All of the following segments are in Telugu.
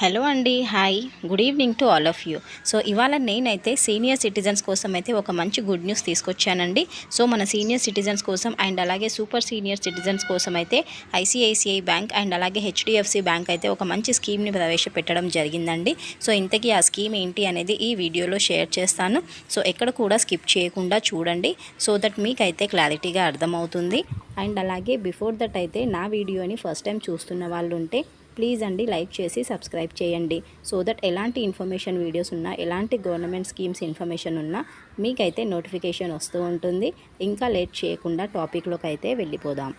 హలో అండి, hi, good evening to all of you. So ఇవాళ నేనైతే సీనియర్ సిటిజన్స్ కోసం అయితే ఒక మంచి గుడ్ న్యూస్ తీసుకొచ్చానండి. సో మన సీనియర్ సిటిజన్స్ కోసం అండ్ అలాగే సూపర్ సీనియర్ సిటిజన్స్ కోసం అయితే ఐసిఐసిఐ బ్యాంక్ అండ్ అలాగే హెచ్డిఎఫ్సి బ్యాంక్ అయితే ఒక మంచి స్కీమ్ని ప్రవేశపెట్టడం జరిగిందండి. సో ఇంతకీ ఆ స్కీమ్ ఏంటి అనేది ఈ వీడియోలో షేర్ చేస్తాను. సో ఎక్కడ కూడా స్కిప్ చేయకుండా చూడండి, సో దట్ మీకైతే క్లారిటీగా అర్థమవుతుంది. అండ్ అలాగే బిఫోర్ దట్ అయితే నా వీడియోని ఫస్ట్ టైం చూస్తున్న వాళ్ళు ఉంటే ప్లీజ్ అండి లైక్ చేసి సబ్స్క్రైబ్ చేయండి. సో దట్ ఎలాంటి ఇన్ఫర్మేషన్ వీడియోస్ ఉన్నా, ఎలాంటి గవర్నమెంట్ స్కీమ్స్ ఇన్ఫర్మేషన్ ఉన్నా మీకైతే నోటిఫికేషన్ వస్తూ ఉంటుంది. ఇంకా లేట్ చేయకుండా టాపిక్లోకి అయితే వెళ్ళిపోదాం.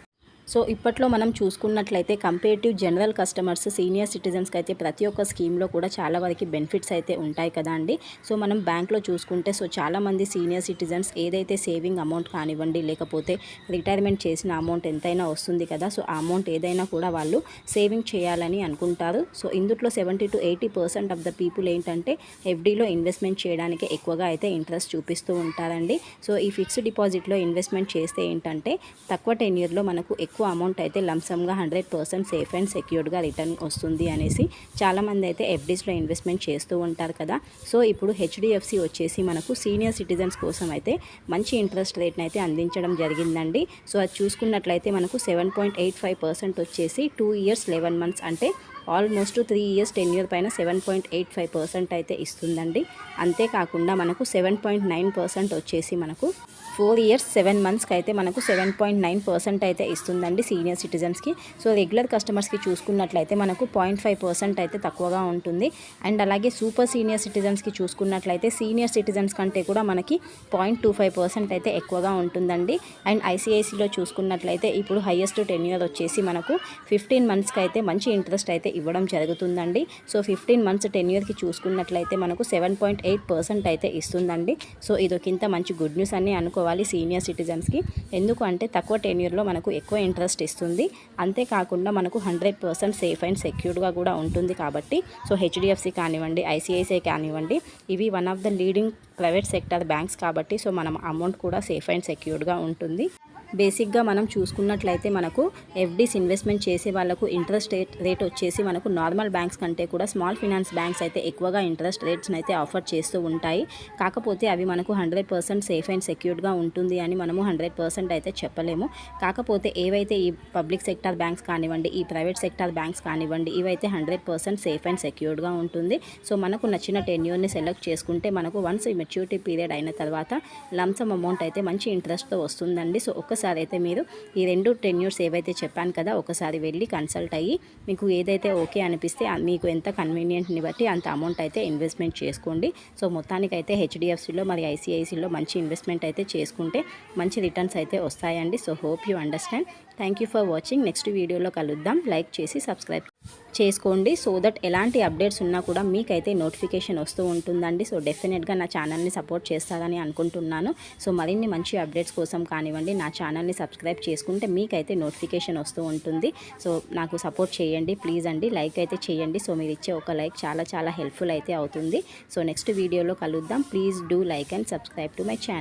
సో ఇప్పట్లో మనం చూసుకున్నట్లయితే కంపేరిటివ్ జనరల్ కస్టమర్స్ సీనియర్ సిటిజన్స్కి అయితే ప్రతి ఒక్క స్కీమ్లో కూడా చాలా వరకు బెనిఫిట్స్ అయితే ఉంటాయి కదా అండి. సో మనం బ్యాంక్లో చూసుకుంటే చాలామంది సీనియర్ సిటిజన్స్ ఏదైతే సేవింగ్ అమౌంట్ కానివ్వండి, లేకపోతే రిటైర్మెంట్ చేసిన అమౌంట్ ఎంతైనా వస్తుంది కదా, సో ఆ అమౌంట్ ఏదైనా కూడా వాళ్ళు సేవింగ్ చేయాలని అనుకుంటారు. సో ఇందులో 70 to 80% ఆఫ్ ద పీపుల్ ఏంటంటే ఎఫ్డీలో ఇన్వెస్ట్మెంట్ చేయడానికి ఎక్కువగా అయితే ఇంట్రెస్ట్ చూపిస్తూ ఉంటారండి. సో ఈ ఫిక్స్డ్ డిపాజిట్లో ఇన్వెస్ట్మెంట్ చేస్తే ఏంటంటే తక్కువ టెన్యూర్లో మనకు ఎక్కువ అమౌంట్ అయితే లంసమ్గా 100% సేఫ్ అండ్ సెక్యూర్డ్గా రిటర్న్ వస్తుంది అనేసి చాలామంది అయితే ఎఫ్డీస్లో ఇన్వెస్ట్మెంట్ చేస్తూ ఉంటారు కదా. సో ఇప్పుడు హెచ్డిఎఫ్సి వచ్చేసి మనకు సీనియర్ సిటిజన్స్ కోసం అయితే మంచి ఇంట్రెస్ట్ రేట్ని అయితే అందించడం జరిగిందండి. సో అది చూసుకున్నట్లయితే మనకు 7.85% వచ్చేసి 2 years 11 months అంటే ఆల్మోస్ట్ 3 years 10 year పైన 7.85% అయితే ఇస్తుందండి. అంతేకాకుండా మనకు 7.9% వచ్చేసి మనకు 4 years 7 monthsకి అయితే మనకు 7.9% అయితే ఇస్తుందండి సీనియర్ సిటిజన్స్కి. సో రెగ్యులర్ కస్టమర్స్కి చూసుకున్నట్లయితే మనకు 0.5% అయితే తక్కువగా ఉంటుంది. అండ్ అలాగే సూపర్ సీనియర్ సిటిజన్స్కి చూసుకున్నట్లయితే సీనియర్ సిటిజన్స్ కంటే కూడా మనకి 0.25% అయితే ఎక్కువగా ఉంటుందండి. అండ్ ఐసిఐసిలో చూసుకున్నట్లయితే ఇప్పుడు హైయెస్ట్ టెన్యూర్ వచ్చేసి మనకు 15 monthsకి అయితే మంచి ఇంట్రెస్ట్ అయితే ఇవ్వడం జరుగుతుందండి. సో 15 months టెన్యూర్కి చూసుకున్నట్లయితే మనకు 7.8% అయితే ఇస్తుందండి. సో ఇదొకింత మంచి గుడ్ న్యూస్ అని అనుకోవాలి సీనియర్ సిటిజన్స్కి. ఎందుకు అంటే తక్కువ టెన్యూర్లో మనకు ఎక్కువ ఇంట్రెస్ట్ ఇస్తుంది. అంతేకాకుండా మనకు 100% సేఫ్ అండ్ సెక్యూర్డ్గా కూడా ఉంటుంది కాబట్టి సో హెచ్డిఎఫ్సి కానివ్వండి, ఐసిఐసిఐ కానివ్వండి, ఇవి one of the leading private sector banks కాబట్టి సో మనం అమౌంట్ కూడా సేఫ్ అండ్ సెక్యూర్డ్గా ఉంటుంది. బేసిక్గా మనం చూసుకున్నట్లయితే మనకు ఎఫ్డీస్ ఇన్వెస్ట్మెంట్ చేసే వాళ్ళకు ఇంట్రెస్ట్ రేట్ వచ్చేసి మనకు నార్మల్ బ్యాంక్స్ కంటే కూడా స్మాల్ ఫినాన్స్ బ్యాంక్స్ అయితే ఎక్కువగా ఇంట్రెస్ట్ రేట్స్ని అయితే ఆఫర్ చేస్తూ ఉంటాయి. కాకపోతే అవి మనకు 100% సేఫ్ అండ్ సెక్యూర్డ్గా ఉంటుంది అని మనము 100% అయితే చెప్పలేము. కాకపోతే ఏవైతే ఈ పబ్లిక్ సెక్టార్ బ్యాంక్స్ కానివ్వండి, ఈ ప్రైవేట్ సెక్టార్ బ్యాంక్స్ కానివ్వండి, ఇవైతే 100% సేఫ్ అండ్ సెక్యూర్డ్గా ఉంటుంది. సో మనకు నచ్చిన టెన్యూర్ని సెలెక్ట్ చేసుకుంటే మనకు వన్స్ మెచ్యూరిటీ పీరియడ్ అయిన తర్వాత లంసమ్ అమౌంట్ అయితే మంచి ఇంట్రెస్ట్తో వస్తుందండి. సో ఒకసారి అయితే మీరు ఈ 2 టెన్యూర్స్ ఏవైతే చెప్పాను కదా, ఒకసారి వెళ్ళి కన్సల్ట్ అయ్యి మీకు ఏదైతే ఓకే అనిపిస్తే మీకు ఎంత కన్వీనియంట్ని బట్టి అంత అమౌంట్ అయితే ఇన్వెస్ట్మెంట్ చేసుకోండి. సో మొత్తానికైతే హెచ్డిఎఫ్సిలో మరి ఐసిఐసిలో మంచి ఇన్వెస్ట్మెంట్ అయితే చేసుకుంటే మంచి రిటర్న్స్ అయితే వస్తాయండి. So hope you understand. Thank you for watching. Next వీడియోలో కలుద్దాం. లైక్ చేసి సబ్స్క్రైబ్ చేసుకోండి సో దట్ ఎలాంటి అప్డేట్స్ ఉన్నా కూడా మీకైతే నోటిఫికేషన్ వస్తూ ఉంటుందండి. సో డెఫినెట్గా నా ఛానల్ని సపోర్ట్ చేస్తారని అనుకుంటున్నాను. సో మరిన్ని మంచి అప్డేట్స్ కోసం కానివ్వండి నా ఛానల్ని సబ్స్క్రైబ్ చేసుకుంటే మీకైతే నోటిఫికేషన్ వస్తూ ఉంటుంది. సో నాకు సపోర్ట్ చేయండి ప్లీజ్ అండి. లైక్ అయితే చేయండి. సో మీరు ఇచ్చే ఒక లైక్ చాలా చాలా హెల్ప్ఫుల్ అయితే అవుతుంది. సో నెక్స్ట్ వీడియోలో కలుద్దాం. Please do like and subscribe to my channel.